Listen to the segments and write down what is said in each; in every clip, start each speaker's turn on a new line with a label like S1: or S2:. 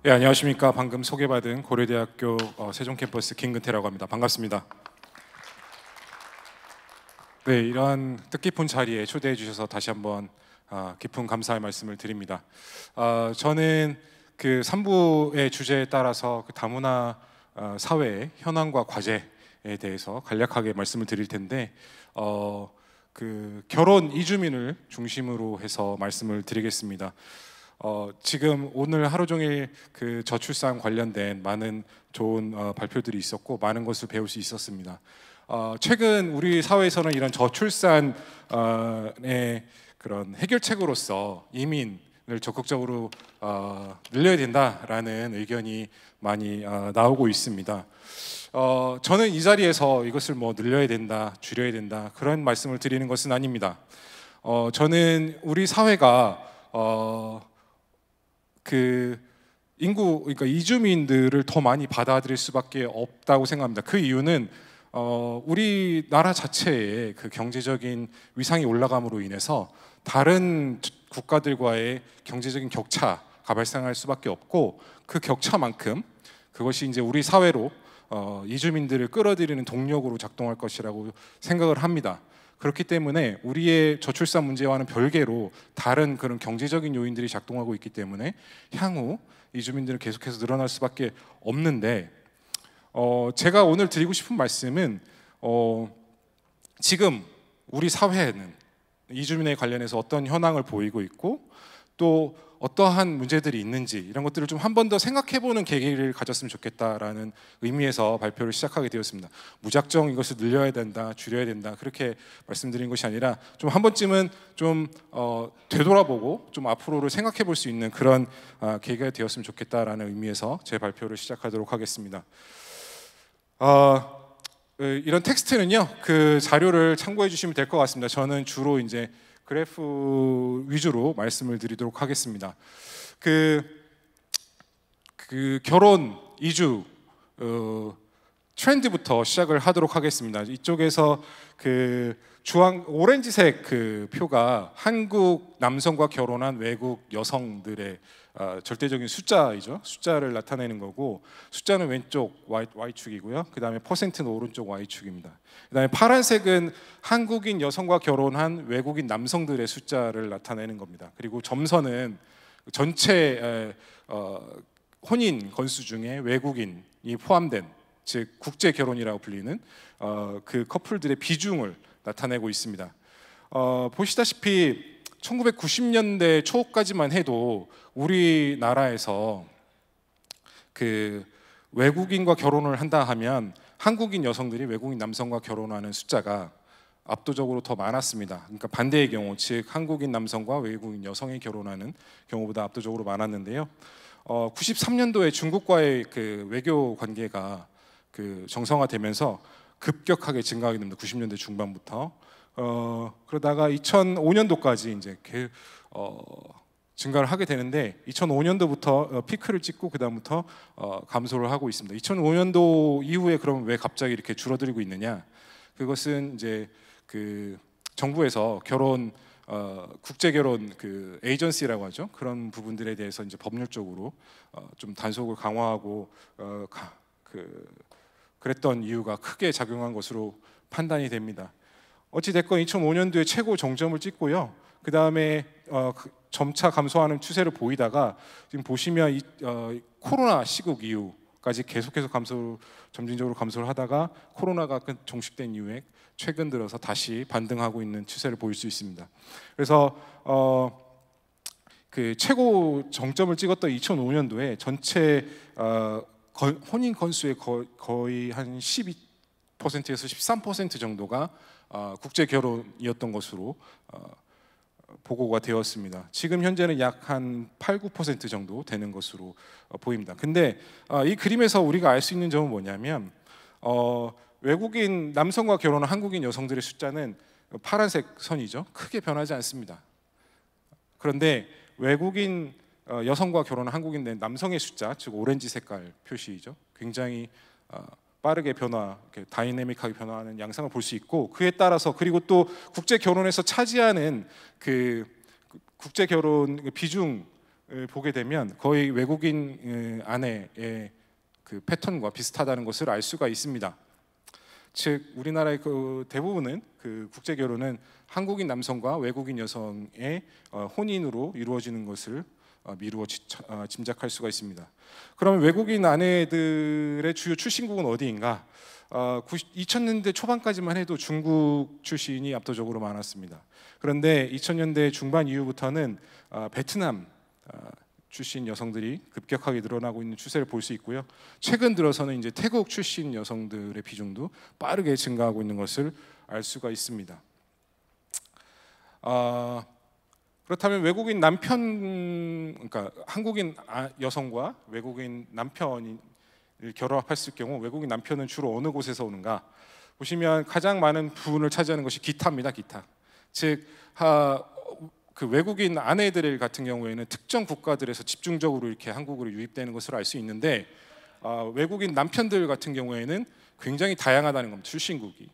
S1: 네, 안녕하십니까. 방금 소개받은 고려대학교 세종캠퍼스 김근태라고 합니다. 반갑습니다. 네, 이러한 뜻깊은 자리에 초대해 주셔서 다시 한번 깊은 감사의 말씀을 드립니다. 저는 그 3부의 주제에 따라서 그 다문화 사회의 현황과 과제에 대해서 간략하게 말씀을 드릴 텐데 그 결혼 이주민을 중심으로 해서 말씀을 드리겠습니다. 지금 오늘 하루 종일 그 저출산 관련된 많은 좋은 발표들이 있었고 많은 것을 배울 수 있었습니다. 최근 우리 사회에서는 이런 저출산의 그런 해결책으로서 이민을 적극적으로 늘려야 된다라는 의견이 많이 나오고 있습니다. 저는 이 자리에서 이것을 뭐 늘려야 된다, 줄여야 된다 그런 말씀을 드리는 것은 아닙니다. 저는 우리 사회가 그 인구, 그러니까 이주민들을 더 많이 받아들일 수밖에 없다고 생각합니다. 그 이유는 우리나라 자체의 그 경제적인 위상이 올라감으로 인해서 다른 국가들과의 경제적인 격차가 발생할 수밖에 없고, 그 격차만큼 그것이 이제 우리 사회로 이주민들을 끌어들이는 동력으로 작동할 것이라고 생각을 합니다. 그렇기 때문에 우리의 저출산 문제와는 별개로 다른 그런 경제적인 요인들이 작동하고 있기 때문에 향후 이주민들은 계속해서 늘어날 수밖에 없는데, 제가 오늘 드리고 싶은 말씀은 지금 우리 사회는 이주민에 관련해서 어떤 현황을 보이고 있고 또 어떠한 문제들이 있는지 이런 것들을 좀 한 번 더 생각해보는 계기를 가졌으면 좋겠다라는 의미에서 발표를 시작하게 되었습니다. 무작정 이것을 늘려야 된다, 줄여야 된다 그렇게 말씀드린 것이 아니라 좀 한 번쯤은 좀 되돌아보고 좀 앞으로를 생각해볼 수 있는 그런 계기가 되었으면 좋겠다라는 의미에서 제 발표를 시작하도록 하겠습니다. 이런 텍스트는요, 그 자료를 참고해 주시면 될 것 같습니다. 저는 주로 이제 그래프 위주로 말씀을 드리도록 하겠습니다. 그 결혼 이주 트렌드부터 시작을 하도록 하겠습니다. 이쪽에서 그 주황 오렌지색 그 표가 한국 남성과 결혼한 외국 여성들의 절대적인 숫자이죠. 숫자를 나타내는 거고, 숫자는 왼쪽 Y축이고요. 그 다음에 퍼센트는 오른쪽 Y축입니다. 그 다음에 파란색은 한국인 여성과 결혼한 외국인 남성들의 숫자를 나타내는 겁니다. 그리고 점선은 전체 혼인 건수 중에 외국인이 포함된, 즉 국제 결혼이라고 불리는 그 커플들의 비중을 나타내고 있습니다. 보시다시피 1990년대 초까지만 해도 우리나라에서 그 외국인과 결혼을 한다 하면 한국인 여성들이 외국인 남성과 결혼하는 숫자가 압도적으로 더 많았습니다. 그러니까 반대의 경우, 즉 한국인 남성과 외국인 여성이 결혼하는 경우보다 압도적으로 많았는데요. 93년도에 중국과의 그 외교 관계가 그 정상화되면서 급격하게 증가하게 됩니다. 90년대 중반부터. 그러다가 2005년도까지 이제 증가를 하게 되는데 2005년도부터 피크를 찍고 그 다음부터 감소를 하고 있습니다. 2005년도 이후에 그러면 왜 갑자기 이렇게 줄어들고 있느냐? 그것은 이제 그 정부에서 결혼 국제 결혼 그 에이전시라고 하죠. 그런 부분들에 대해서 이제 법률적으로 좀 단속을 강화하고 그랬던 이유가 크게 작용한 것으로 판단이 됩니다. 어찌 됐건 2005년도에 최고 정점을 찍고요. 그 다음에 점차 감소하는 추세를 보이다가 지금 보시면 코로나 시국 이후까지 계속해서 점진적으로 감소를 하다가 코로나가 종식된 이후에 최근 들어서 다시 반등하고 있는 추세를 보일 수 있습니다. 그래서 그 최고 정점을 찍었던 2005년도에 전체 혼인 건수의 거의 한 12%에서 13% 정도가 국제 결혼이었던 것으로 보고가 되었습니다. 지금 현재는 약 한 8, 9% 정도 되는 것으로 보입니다. 근데 이 그림에서 우리가 알 수 있는 점은 뭐냐면 외국인 남성과 결혼한 한국인 여성들의 숫자는 파란색 선이죠. 크게 변하지 않습니다. 그런데 외국인 여성과 결혼한 한국인 남성의 숫자, 즉 오렌지 색깔 표시이죠. 굉장히 빠르게 다이내믹하게 변화하는 양상을 볼 수 있고, 그에 따라서 그리고 또 국제 결혼에서 차지하는 그 국제 결혼 비중 보게 되면 거의 외국인 아내의 그 패턴과 비슷하다는 것을 알 수가 있습니다. 즉 우리나라의 그 대부분은 그 국제 결혼은 한국인 남성과 외국인 여성의 혼인으로 이루어지는 것을 미루어 짐작할 수가 있습니다. 그러면 외국인 아내들의 주요 출신국은 어디인가? 2000년대 초반까지만 해도 중국 출신이 압도적으로 많았습니다. 그런데 2000년대 중반 이후부터는 베트남 출신 여성들이 급격하게 늘어나고 있는 추세를 볼 수 있고요. 최근 들어서는 이제 태국 출신 여성들의 비중도 빠르게 증가하고 있는 것을 알 수가 있습니다. 그렇다면 외국인 남편, 그러니까 한국인 여성과 외국인 남편을 결합했을 경우 외국인 남편은 주로 어느 곳에서 오는가? 보시면 가장 많은 부분을 차지하는 것이 기타입니다. 기타. 즉 그 외국인 아내들 같은 경우에는 특정 국가들에서 집중적으로 이렇게 한국으로 유입되는 것을 알 수 있는데 외국인 남편들 같은 경우에는 굉장히 다양하다는 겁니다. 출신국이.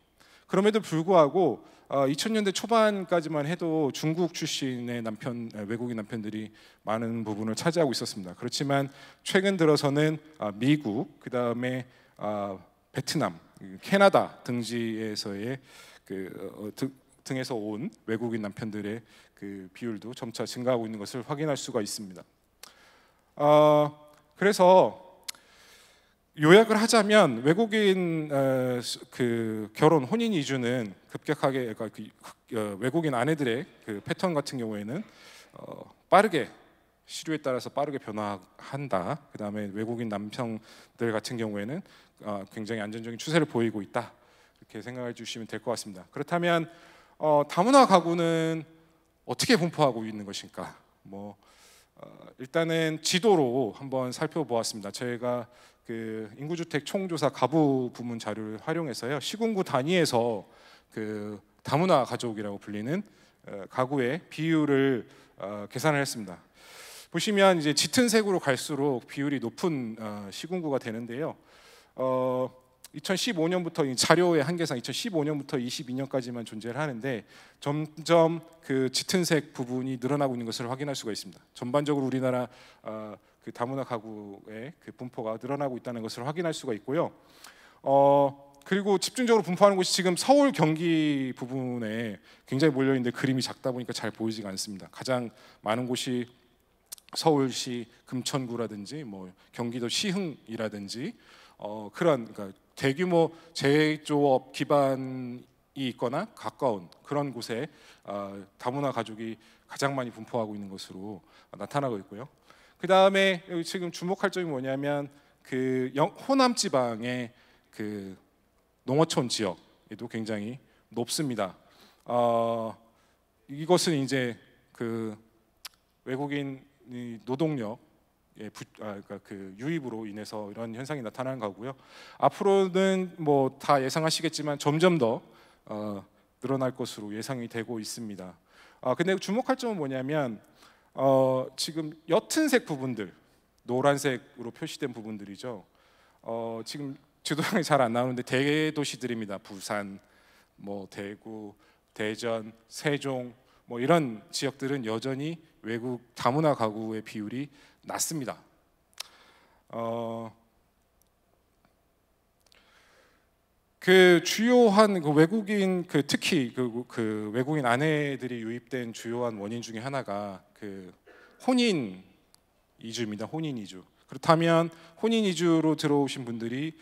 S1: 그럼에도 불구하고 2000년대 초반까지만 해도 중국 출신의 외국인 남편들이 많은 부분을 차지하고 있었습니다. 그렇지만 최근 들어서는 미국, 그 다음에 베트남, 캐나다 등지에서의 등에서 온 외국인 남편들의 그 비율도 점차 증가하고 있는 것을 확인할 수가 있습니다. 그래서 요약을 하자면 외국인 그 결혼 혼인 이주는 급격하게 외국인 아내들의 그 패턴 같은 경우에는 빠르게 시류에 따라서 빠르게 변화한다. 그다음에 외국인 남성들 같은 경우에는 굉장히 안정적인 추세를 보이고 있다. 이렇게 생각해 주시면 될 것 같습니다. 그렇다면 다문화 가구는 어떻게 분포하고 있는 것일까? 일단은 지도로 한번 살펴보았습니다. 저희가 그 인구주택 총조사 가부 부문 자료를 활용해서요, 시군구 단위에서 그 다문화 가족이라고 불리는 가구의 비율을 계산을 했습니다. 보시면 이제 짙은 색으로 갈수록 비율이 높은 시군구가 되는데요. 2015년부터 자료의 한계상 2015년부터 22년까지만 존재를 하는데 점점 그 짙은색 부분이 늘어나고 있는 것을 확인할 수가 있습니다. 전반적으로 우리나라 그 다문화 가구의 그 분포가 늘어나고 있다는 것을 확인할 수가 있고요. 그리고 집중적으로 분포하는 곳이 지금 서울, 경기 부분에 굉장히 몰려 있는데 그림이 작다 보니까 잘 보이지가 않습니다. 가장 많은 곳이 서울시 금천구라든지 경기도 시흥이라든지 그런 그러니까 대규모 제조업 기반이 있거나 가까운 그런 곳에 다문화 가족이 가장 많이 분포하고 있는 것으로 나타나고 있고요. 그 다음에 지금 주목할 점이 뭐냐면 그 호남 지방의 그 농어촌 지역에도 굉장히 높습니다. 이것은 이제 그 외국인 노동력 그러니까 그 유입으로 인해서 이런 현상이 나타나는 거고요. 앞으로는 다 예상하시겠지만 점점 더 늘어날 것으로 예상이 되고 있습니다. 근데 주목할 점은 뭐냐면 지금 옅은색 부분들, 노란색으로 표시된 부분들이죠. 지금 지도상에 잘 안 나오는데 대도시들입니다. 부산, 대구, 대전, 세종 이런 지역들은 여전히 외국 다문화 가구의 비율이 낮습니다. 그 주요한 그 외국인 특히 그 외국인 아내들이 유입된 주요한 원인 중에 하나가 그 혼인 이주입니다. 혼인 이주. 그렇다면 혼인 이주로 들어오신 분들이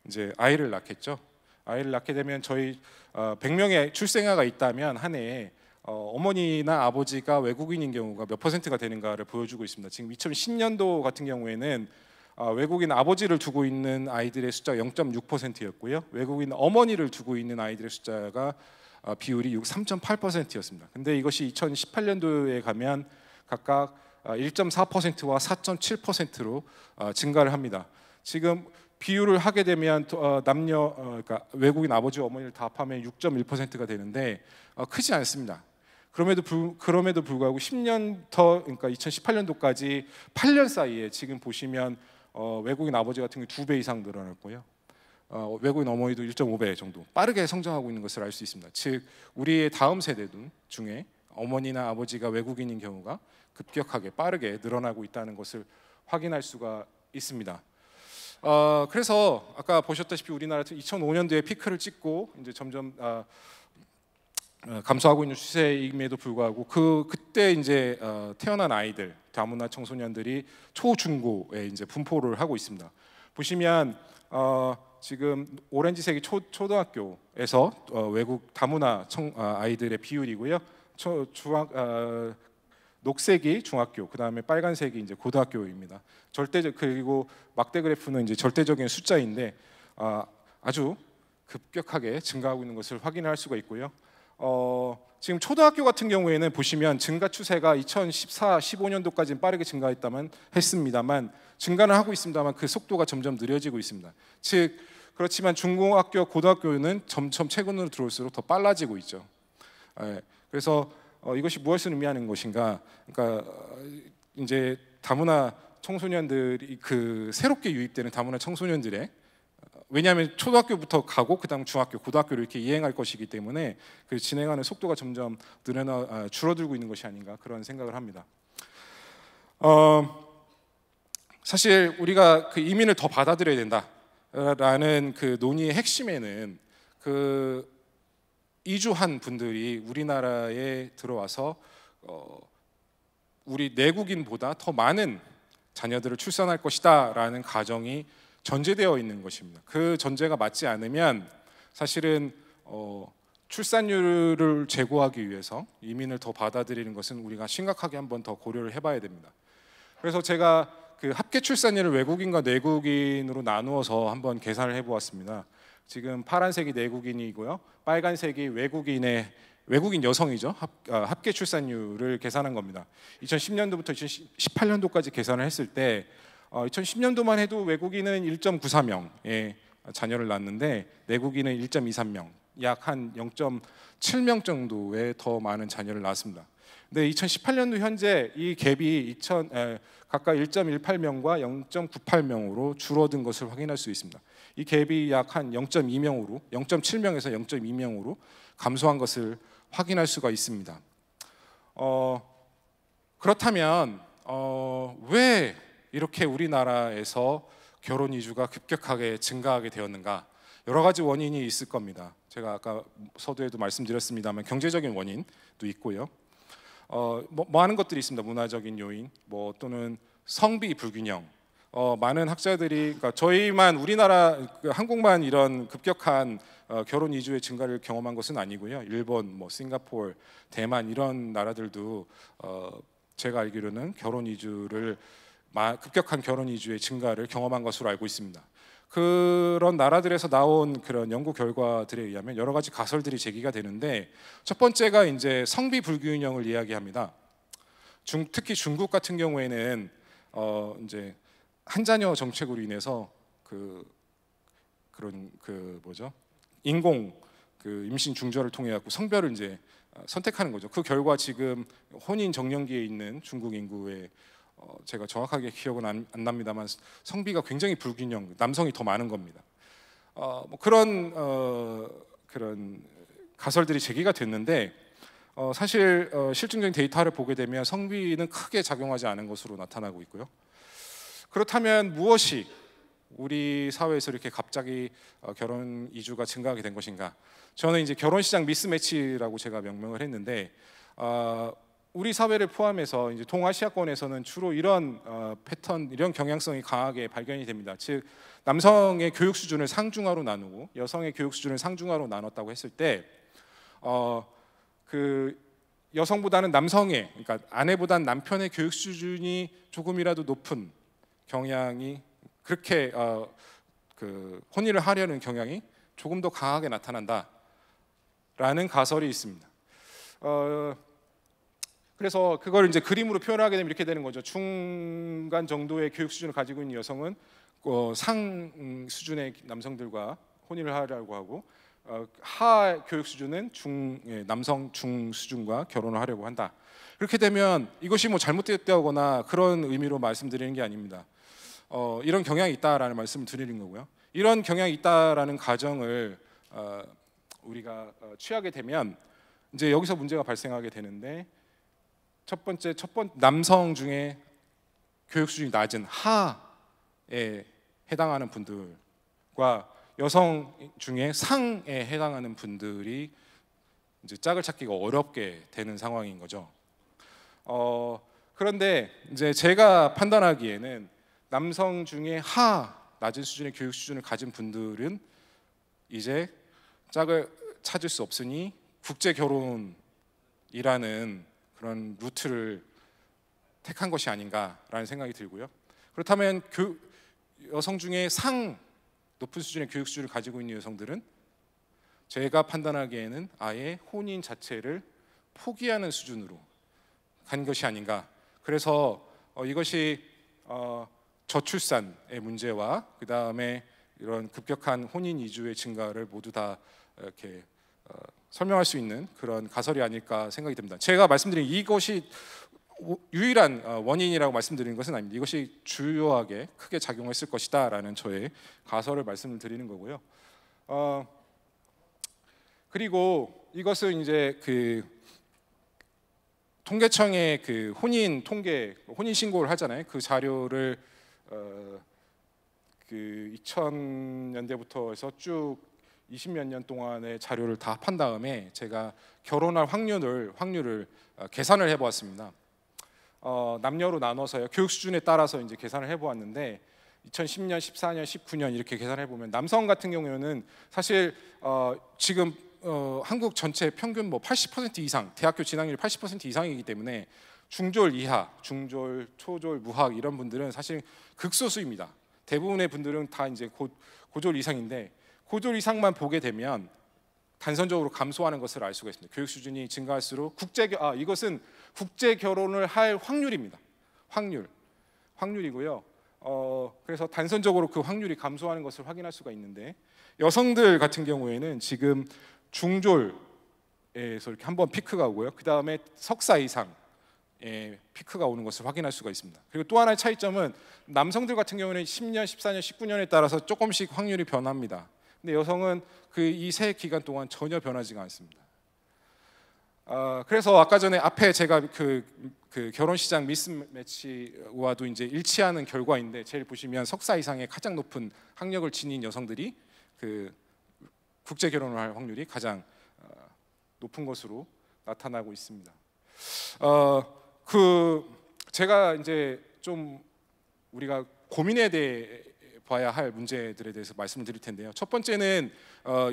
S1: 이제 아이를 낳겠죠. 아이를 낳게 되면 저희 100명의 출생아가 있다면 한 해에 어머니나 아버지가 외국인인 경우가 몇 퍼센트가 되는가를 보여주고 있습니다. 지금 2010년도 같은 경우에는 외국인 아버지를 두고 있는 아이들의 숫자가 0.6%였고요. 외국인 어머니를 두고 있는 아이들의 숫자가 비율이 3.8%였습니다. 근데 이것이 2018년도에 가면 각각 1.4%와 4.7%로 증가를 합니다. 지금 비율을 하게 되면 그러니까 외국인 아버지와 어머니를 다 합하면 6.1%가 되는데 크지 않습니다. 그럼에도 불구하고 10년 더, 그러니까 2018년도까지 8년 사이에 지금 보시면 외국인 아버지 같은 경우 2배 이상 늘어났고요. 외국인 어머니도 1.5배 정도 빠르게 성장하고 있는 것을 알 수 있습니다. 즉 우리의 다음 세대들 중에 어머니나 아버지가 외국인인 경우가 급격하게 빠르게 늘어나고 있다는 것을 확인할 수가 있습니다. 그래서 아까 보셨다시피 우리나라 2005년도에 피크를 찍고 이제 점점 감소하고 있는 추세임에도 불구하고 그때 이제 태어난 아이들, 다문화 청소년들이 초중고에 이제 분포를 하고 있습니다. 보시면 지금 오렌지색이 초등학교에서 외국 다문화 아이들의 비율이고요. 녹색이 중학교, 그 다음에 빨간색이 이제 고등학교입니다. 그리고 막대 그래프는 이제 절대적인 숫자인데 아주 급격하게 증가하고 있는 것을 확인할 수가 있고요. 지금 초등학교 같은 경우에는 보시면 증가 추세가 2014, 15년도까지는 빠르게 했습니다만 증가는 하고 있습니다만 그 속도가 점점 느려지고 있습니다. 즉 그렇지만 중고등학교, 고등학교는 점점 최근으로 들어올수록 더 빨라지고 있죠. 그래서 이것이 무엇을 의미하는 것인가? 그러니까 이제 다문화 청소년들이 새롭게 유입되는 다문화 청소년들의 왜냐하면 초등학교부터 가고 그다음 중학교, 고등학교로 이렇게 이행할 것이기 때문에 그 진행하는 속도가 점점 줄어들고 있는 것이 아닌가 그런 생각을 합니다. 사실 우리가 그 이민을 더 받아들여야 된다라는 그 논의의 핵심에는 이주한 분들이 우리나라에 들어와서 우리 내국인보다 더 많은 자녀들을 출산할 것이다라는 가정이 전제되어 있는 것입니다. 그 전제가 맞지 않으면 사실은 출산율을 제고하기 위해서 이민을 더 받아들이는 것은 우리가 심각하게 한번 더 고려를 해봐야 됩니다. 그래서 제가 그 합계 출산율을 외국인과 내국인으로 나누어서 한번 계산을 해보았습니다. 지금 파란색이 내국인이고요, 빨간색이 외국인 여성이죠. 합계 출산율을 계산한 겁니다. 2010년도부터 2018년도까지 계산을 했을 때 2010년도만 해도 외국인은 1.94명의 자녀를 낳았는데 내국인은 1.23명, 약 한 0.7명 정도의 더 많은 자녀를 낳았습니다. 근데 2018년도 현재 이 갭이 각각 1.18명과 0.98명으로 줄어든 것을 확인할 수 있습니다. 이 갭이 약 한 0.2명으로 0.7명에서 0.2명으로 감소한 것을 확인할 수가 있습니다. 그렇다면 왜 이렇게 우리나라에서 결혼 이주가 급격하게 증가하게 되었는가? 여러 가지 원인이 있을 겁니다. 제가 아까 서두에도 말씀드렸습니다만 경제적인 원인도 있고요. 많은 것들이 있습니다. 문화적인 요인, 또는 성비 불균형. 많은 학자들이 그러니까 우리나라 한국만 이런 급격한 결혼 이주의 증가를 경험한 것은 아니고요. 일본, 싱가포르, 대만 이런 나라들도 제가 알기로는 급격한 결혼 이주의 증가를 경험한 것으로 알고 있습니다. 그런 나라들에서 나온 그런 연구 결과들에 의하면 여러 가지 가설들이 제기가 되는데 첫 번째가 이제 성비 불균형을 이야기합니다. 특히 중국 같은 경우에는 이제 한 자녀 정책으로 인해서 인공 임신 중절을 통해 갖고 성별을 이제 선택하는 거죠. 그 결과 지금 혼인 정년기에 있는 중국 인구의 제가 정확하게 기억은 안 납니다만 성비가 굉장히 불균형, 남성이 더 많은 겁니다. 그런 가설들이 제기가 됐는데 사실 실증적인 데이터를 보게 되면 성비는 크게 작용하지 않은 것으로 나타나고 있고요. 그렇다면 무엇이 우리 사회에서 이렇게 갑자기 결혼 이주가 증가하게 된 것인가? 저는 이제 결혼 시장 미스매치라고 제가 명명을 했는데 우리 사회를 포함해서 이제 동아시아권에서는 주로 이런 패턴, 이런 경향성이 강하게 발견이 됩니다. 즉 남성의 교육 수준을 상중하로 나누고 여성의 교육 수준을 상중하로 나눴다고 했을 때 여성보다는 남성의, 그러니까 아내보다는 남편의 교육 수준이 조금이라도 높은 경향이 그렇게 혼인을 하려는 경향이 조금 더 강하게 나타난다라는 가설이 있습니다. 그래서 그걸 이제 그림으로 표현하게 되면 이렇게 되는 거죠. 중간 정도의 교육 수준을 가지고 있는 여성은 상 수준의 남성들과 혼인을 하려고 하고 하 교육 수준은 남성 중 수준과 결혼을 하려고 한다. 그렇게 되면 이것이 잘못됐다거나 그런 의미로 말씀드리는 게 아닙니다. 이런 경향이 있다라는 말씀을 드리는 거고요. 이런 경향이 있다라는 가정을 우리가 취하게 되면 이제 여기서 문제가 발생하게 되는데 첫 번째 남성 중에 교육 수준이 낮은 하에 해당하는 분들과 여성 중에 상에 해당하는 분들이 이제 짝을 찾기가 어렵게 되는 상황인 거죠. 그런데 이제 제가 판단하기에는 남성 중에 낮은 수준의 교육 수준을 가진 분들은 이제 짝을 찾을 수 없으니 국제 결혼이라는 그런 루트를 택한 것이 아닌가라는 생각이 들고요. 그렇다면 여성 중에 높은 수준의 교육 수준을 가지고 있는 여성들은 제가 판단하기에는 아예 혼인 자체를 포기하는 수준으로 간 것이 아닌가. 그래서 이것이 저출산의 문제와 그 다음에 이런 급격한 혼인 이주의 증가를 모두 다 이렇게 설명할 수 있는 그런 가설이 아닐까 생각이 듭니다. 제가 말씀드린 이것이 유일한 원인이라고 말씀드리는 것은 아닙니다. 이것이 주요하게 크게 작용했을 것이다라는 저의 가설을 말씀을 드리는 거고요. 그리고 이것은 이제 그 통계청의 그 혼인 신고를 하잖아요. 그 자료를 그 2000년대부터 해서 쭉 20몇 년 동안의 자료를 다 합한 다음에 제가 결혼할 확률을 계산을 해보았습니다. 남녀로 나눠서요. 교육 수준에 따라서 이제 계산을 해보았는데 2010년, 14년, 19년 이렇게 계산해 보면 남성 같은 경우에는 사실 지금 한국 전체 평균 뭐 80% 이상, 대학교 진학률 80% 이상이기 때문에 중졸 이하, 중졸, 초졸, 무학 이런 분들은 사실 극소수입니다. 대부분의 분들은 다 이제 고졸 이상인데 고졸 이상만 보게 되면 단선적으로 감소하는 것을 알 수가 있습니다. 교육 수준이 증가할수록 이것은 국제 결혼을 할 확률입니다. 확률이고요. 그래서 단선적으로 그 확률이 감소하는 것을 확인할 수가 있는데 여성들 같은 경우에는 지금 중졸에서 이렇게 한번 피크가 오고요. 그 다음에 석사 이상의 피크가 오는 것을 확인할 수가 있습니다. 그리고 또 하나의 차이점은 남성들 같은 경우는 10년, 14년, 19년에 따라서 조금씩 확률이 변합니다. 근데 여성은 그 이 세 기간 동안 전혀 변하지가 않습니다. 그래서 아까 전에 앞에 제가 그 결혼 시장 미스매치와도 이제 일치하는 결과인데 제일 보시면 석사 이상의 가장 높은 학력을 지닌 여성들이 그 국제 결혼을 할 확률이 가장 높은 것으로 나타나고 있습니다. 제가 이제 좀 우리가 고민에 대해 봐야 할 문제들에 대해서 말씀을 드릴 텐데요. 첫 번째는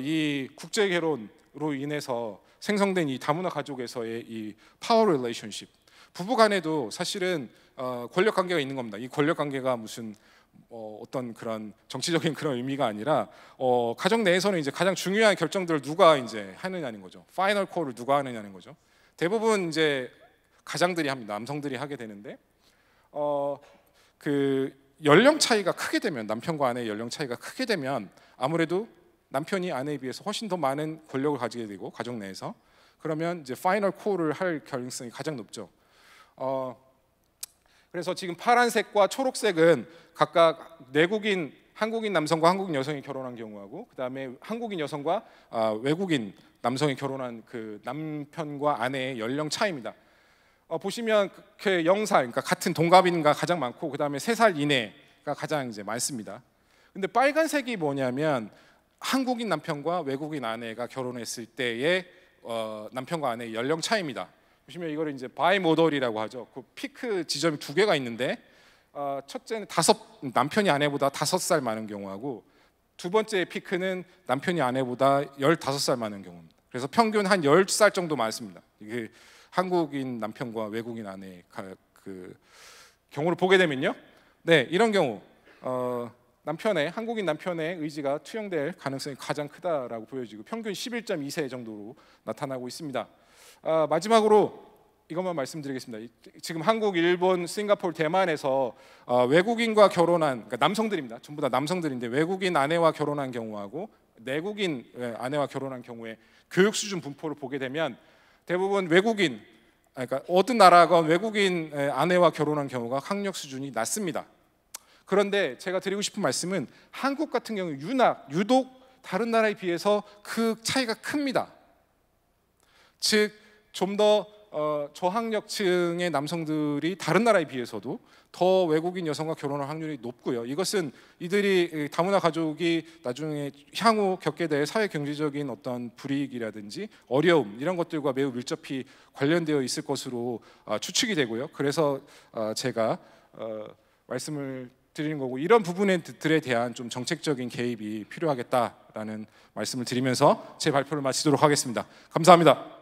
S1: 이 국제 결혼으로 인해서 생성된 이 다문화 가족에서의 이 파워 릴레이션십, 부부 간에도 사실은 권력 관계가 있는 겁니다. 이 권력 관계가 무슨 어떤 그런 정치적인 그런 의미가 아니라 가정 내에서는 이제 가장 중요한 결정들을 누가 이제 하느냐는 거죠. 파이널 콜을 누가 하느냐는 거죠. 대부분 이제 가장들이 합니다. 남성들이 하게 되는데 그 연령 차이가 크게 되면, 남편과 아내의 연령 차이가 크게 되면 아무래도 남편이 아내에 비해서 훨씬 더 많은 권력을 가지게 되고 가정 내에서 그러면 이제 파이널 콜을 할 가능성이 가장 높죠. 그래서 지금 파란색과 초록색은 각각 한국인 남성과 한국인 여성이 결혼한 경우하고 그 다음에 한국인 여성과 외국인 남성이 결혼한 그 남편과 아내의 연령 차이입니다. 보시면 그 0살, 그러니까 같은 동갑인가 가장 많고 그 다음에 3살 이내가 가장 이제 많습니다. 근데 빨간색이 뭐냐면 한국인 남편과 외국인 아내가 결혼했을 때의 남편과 아내의 연령 차이입니다. 보시면 이거를 이제 바이모돌이라고 하죠. 그 피크 지점이 2개가 있는데 첫째는 남편이 아내보다 5살 많은 경우하고 두 번째 피크는 남편이 아내보다 15살 많은 경우입니다. 그래서 평균 한 10살 정도 많습니다. 이게 한국인 남편과 외국인 아내의 그 경우를 보게 되면요, 네, 이런 경우 한국인 남편의 의지가 투영될 가능성이 가장 크다라고 보여지고 평균 11.2세 정도로 나타나고 있습니다. 마지막으로 이것만 말씀드리겠습니다. 지금 한국, 일본, 싱가포르, 대만에서 외국인과 결혼한, 그러니까 남성들입니다. 전부 다 남성들인데 외국인 아내와 결혼한 경우하고 내국인 아내와 결혼한 경우에 교육 수준 분포를 보게 되면 대부분 그러니까 어떤 나라건 외국인 아내와 결혼한 경우가 학력 수준이 낮습니다. 그런데 제가 드리고 싶은 말씀은 한국 같은 경우 유독 다른 나라에 비해서 그 차이가 큽니다. 즉 좀 더 저학력층의 남성들이 다른 나라에 비해서도 더 외국인 여성과 결혼할 확률이 높고요. 이것은 이들이 다문화 가족이 나중에 향후 겪게 될 사회 경제적인 어떤 불이익이라든지 어려움 이런 것들과 매우 밀접히 관련되어 있을 것으로 추측이 되고요. 그래서 제가 말씀을 드리는 거고, 이런 부분들에 대한 좀 정책적인 개입이 필요하겠다라는 말씀을 드리면서 제 발표를 마치도록 하겠습니다. 감사합니다.